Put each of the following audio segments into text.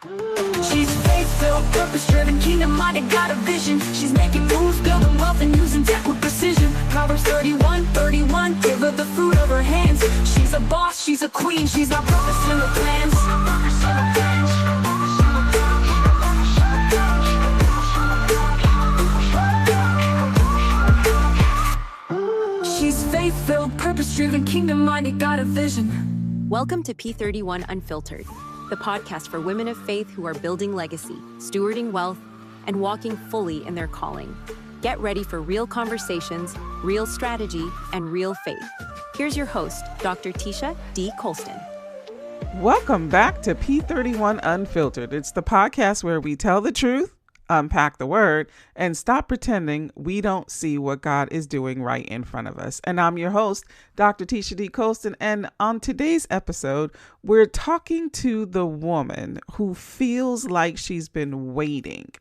She's faith-filled, purpose-driven, kingdom-minded, got a vision. She's making moves, building wealth, and using tech with precision. Proverbs 31, give her the fruit of her hands. She's a boss, she's a queen, she's got purpose in her plans. She's faith-filled, purpose-driven, kingdom-minded, got a vision. Welcome to P31 Unfiltered, the podcast for women of faith who are building legacy, stewarding wealth, and walking fully in their calling. Get ready for real conversations, real strategy, and real faith. Here's your host, Dr. Tesha D. Colston. Welcome back to P31 Unfiltered. It's the podcast where we tell the truth, unpack the word, and stop pretending we don't see what God is doing right in front of us. And I'm your host, Dr. Tesha D. Colston. And on today's episode, we're talking to the woman who feels like she's been waiting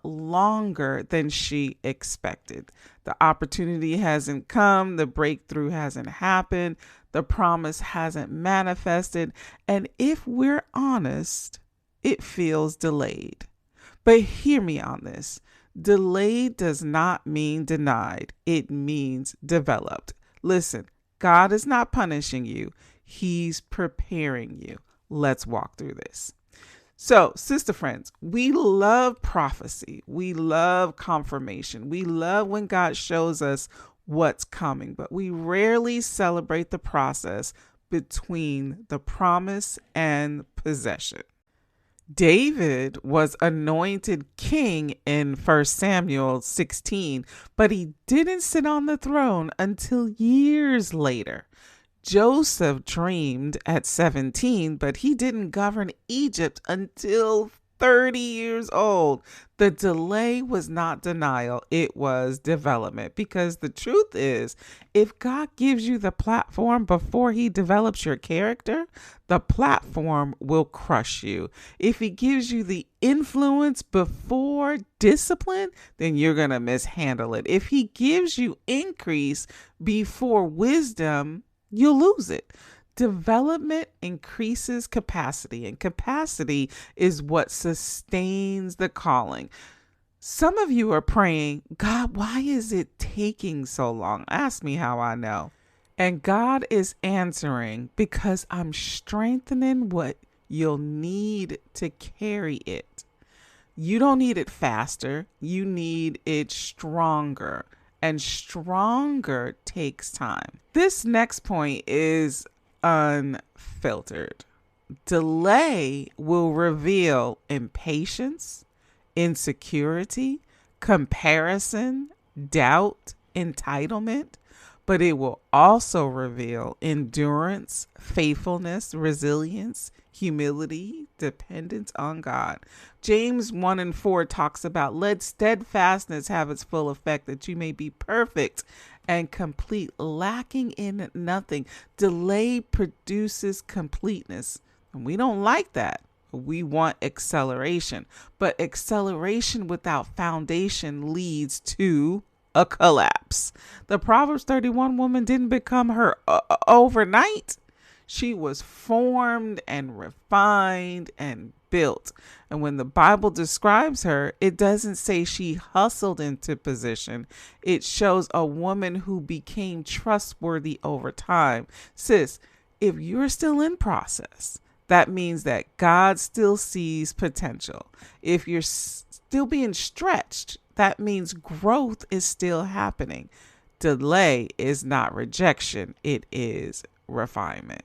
longer than she expected. The opportunity hasn't come, the breakthrough hasn't happened, the promise hasn't manifested, and if we're honest, it feels delayed. But hear me on this. Delayed does not mean denied. It means developed. Listen, God is not punishing you. He's preparing you. Let's walk through this. So, sister friends, we love prophecy. We love confirmation. We love when God shows us what's coming, but we rarely celebrate the process between the promise and possession. David was anointed king in 1 Samuel 16, but he didn't sit on the throne until years later. Joseph dreamed at 17, but he didn't govern Egypt until 30 years old. The delay was not denial, it was development. Because the truth is, if God gives you the platform before he develops your character, the platform will crush you. If he gives you the influence before discipline, then you're going to mishandle it. If he gives you increase before wisdom, you'll lose it. Development increases capacity, and capacity is what sustains the calling. Some of you are praying, God, why is it taking so long? Ask me how I know. And God is answering, because I'm strengthening what you'll need to carry it. You don't need it faster. You need it stronger. And stronger takes time. This next point is unfiltered. Delay will reveal impatience, insecurity, comparison, doubt, entitlement, but it will also reveal endurance, faithfulness, resilience, humility, dependence on God. James 1:4 talks about, let steadfastness have its full effect, that you may be perfect and complete, lacking in nothing. Delay produces completeness. And we don't like that. We want acceleration. But acceleration without foundation leads to a collapse. The Proverbs 31 woman didn't become her overnight. She was formed and refined and built. And when the Bible describes her, it doesn't say she hustled into position. It shows a woman who became trustworthy over time. Sis, if you're still in process, that means that God still sees potential. If you're still being stretched, that means growth is still happening. Delay is not rejection. It is refinement.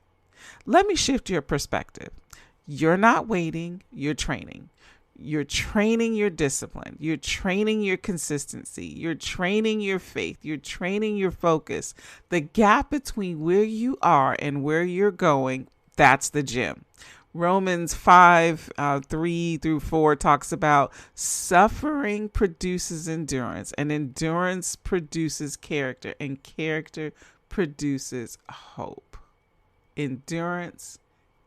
Let me shift your perspective. You're not waiting, you're training. You're training your discipline. You're training your consistency. You're training your faith. You're training your focus. The gap between where you are and where you're going, that's the gym. Romans 5:3-4 talks about suffering produces endurance, and endurance produces character, and character produces hope. Endurance,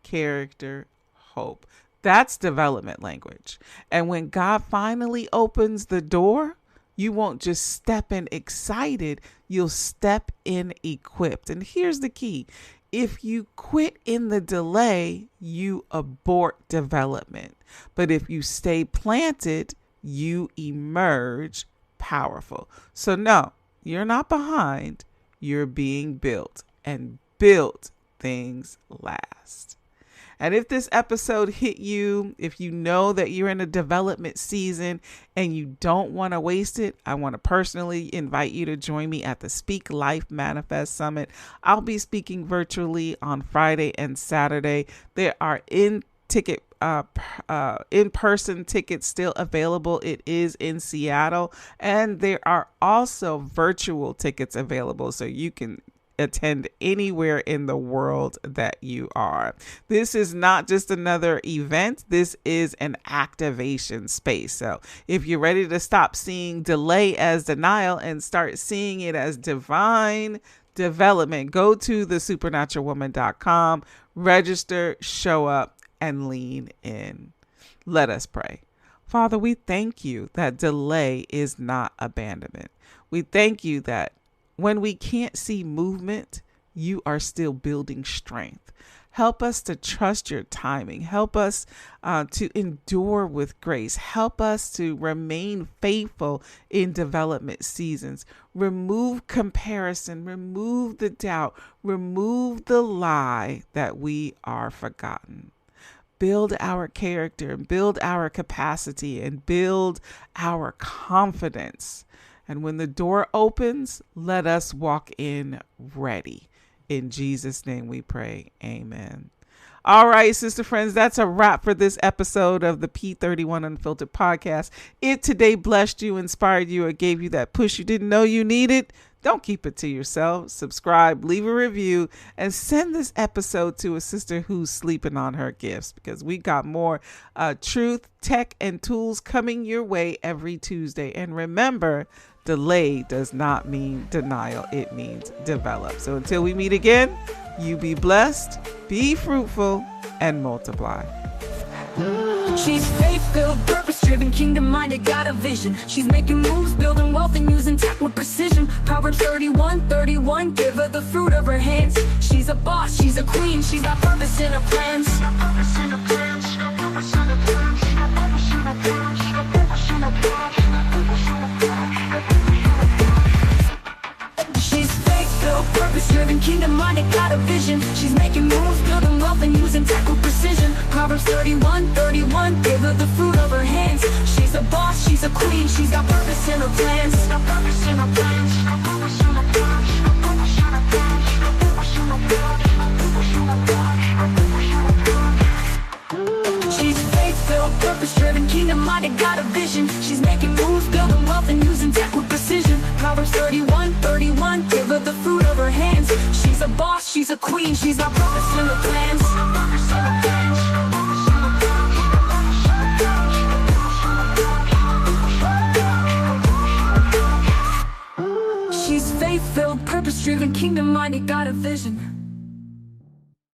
character, hope. That's development language. And when God finally opens the door, you won't just step in excited, you'll step in equipped. And here's the key. If you quit in the delay, you abort development. But if you stay planted, you emerge powerful. So no, you're not behind. You're being built, and built things last. And if this episode hit you, if you know that you're in a development season and you don't want to waste it, I want to personally invite you to join me at the Speak Life Manifest Summit. I'll be speaking virtually on Friday and Saturday. There are in-person tickets still available. It is in Seattle, and there are also virtual tickets available, so you can attend anywhere in the world that you are. This is not just another event. This is an activation space. So if you're ready to stop seeing delay as denial and start seeing it as divine development, go to thesupernaturalwoman.com, register, show up, and lean in. Let us pray. Father, we thank you that delay is not abandonment. We thank you that when we can't see movement, you are still building strength. Help us to trust your timing. Help us to endure with grace. Help us to remain faithful in development seasons. Remove comparison. Remove the doubt. Remove the lie that we are forgotten. Build our character, build our capacity, and build our confidence. And when the door opens, let us walk in ready. In Jesus' name we pray. Amen. All right, sister friends, that's a wrap for this episode of the P31 Unfiltered podcast. If today blessed you, inspired you, or gave you that push you didn't know you needed, don't keep it to yourself. Subscribe, leave a review, and send this episode to a sister who's sleeping on her gifts, because we got more truth, tech, and tools coming your way every Tuesday. And remember, delay does not mean denial. It means develop. So until we meet again, you be blessed, be fruitful, and multiply. She's faith-filled, purpose-driven, kingdom-minded, got a vision. She's making moves, building wealth, and using tech with precision. Proverbs 31, give her the fruit of her hands. She's a boss, she's a queen, she's got purpose in her plans. She's faith-filled, purpose-driven, kingdom-minded, got a vision. She's making moves, building wealth, and using tech with precision. Proverbs 31, give her the fruit of her hands. She's a boss, she's a queen, she's got purpose in her plans. She's faith-filled, purpose-driven, kingdom-minded, got a vision. She's making moves, building wealth, and using tech with precision. Proverbs 31, give her the fruit of her hands. She's a boss, she's a queen, she's got purpose in her plans. She's faith-filled, purpose-driven, kingdom-minded, got a vision.